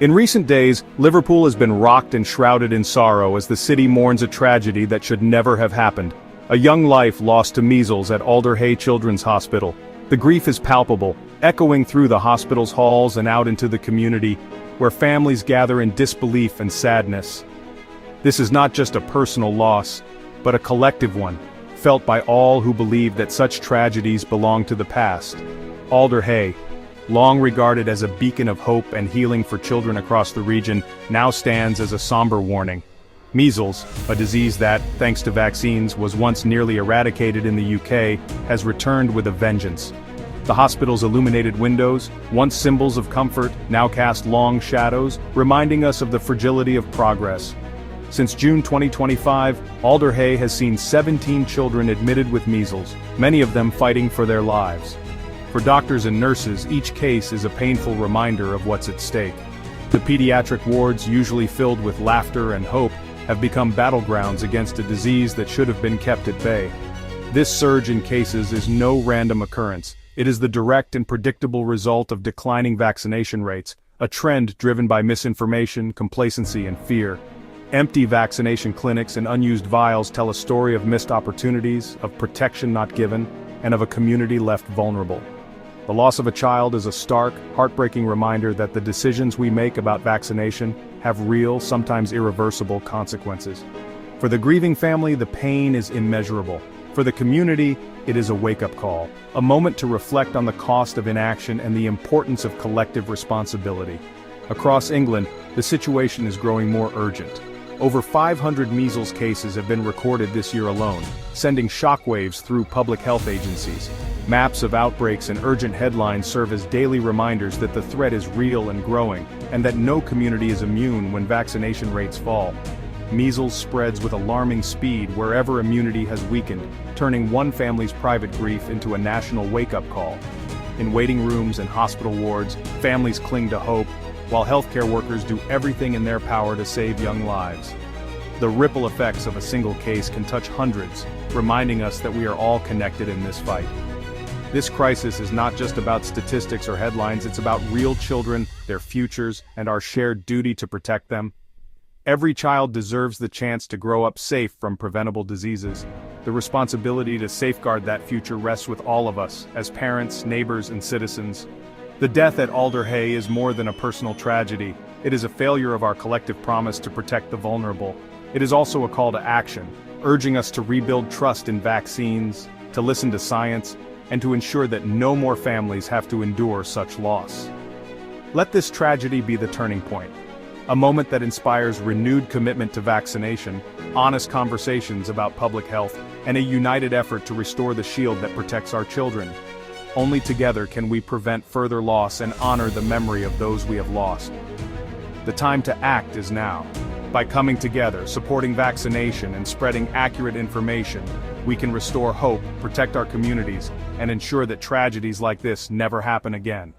In recent days, Liverpool has been rocked and shrouded in sorrow as the city mourns a tragedy that should never have happened. A young life lost to measles at Alder Hey Children's Hospital. The grief is palpable, echoing through the hospital's halls and out into the community, where families gather in disbelief and sadness. This is not just a personal loss, but a collective one, felt by all who believe that such tragedies belong to the past. Alder Hey, long regarded as a beacon of hope and healing for children across the region, now stands as a somber warning. Measles, a disease that, thanks to vaccines, was once nearly eradicated in the UK, has returned with a vengeance. The hospital's illuminated windows, once symbols of comfort, now cast long shadows, reminding us of the fragility of progress. Since June 2025, Alder Hey has seen 17 children admitted with measles, many of them fighting for their lives. For doctors and nurses, each case is a painful reminder of what's at stake. The pediatric wards, usually filled with laughter and hope, have become battlegrounds against a disease that should have been kept at bay. This surge in cases is no random occurrence. It is the direct and predictable result of declining vaccination rates, a trend driven by misinformation, complacency, and fear. Empty vaccination clinics and unused vials tell a story of missed opportunities, of protection not given, and of a community left vulnerable. The loss of a child is a stark, heartbreaking reminder that the decisions we make about vaccination have real, sometimes irreversible consequences. For the grieving family, the pain is immeasurable. For the community, it is a wake-up call, a moment to reflect on the cost of inaction and the importance of collective responsibility. Across England, the situation is growing more urgent. Over 500 measles cases have been recorded this year alone, sending shockwaves through public health agencies. Maps of outbreaks and urgent headlines serve as daily reminders that the threat is real and growing, and that no community is immune when vaccination rates fall. Measles spreads with alarming speed wherever immunity has weakened, turning one family's private grief into a national wake-up call. In waiting rooms and hospital wards, families cling to hope, while healthcare workers do everything in their power to save young lives. The ripple effects of a single case can touch hundreds, reminding us that we are all connected in this fight. This crisis is not just about statistics or headlines, it's about real children, their futures, and our shared duty to protect them. Every child deserves the chance to grow up safe from preventable diseases. The responsibility to safeguard that future rests with all of us, as parents, neighbors, and citizens. The death at Alder Hey is more than a personal tragedy. It is a failure of our collective promise to protect the vulnerable. It is also a call to action, urging us to rebuild trust in vaccines, to listen to science, and to ensure that no more families have to endure such loss. Let this tragedy be the turning point, a moment that inspires renewed commitment to vaccination, honest conversations about public health, and a united effort to restore the shield that protects our children. Only together can we prevent further loss and honor the memory of those we have lost. The time to act is now. By coming together, supporting vaccination, and spreading accurate information, we can restore hope, protect our communities, and ensure that tragedies like this never happen again.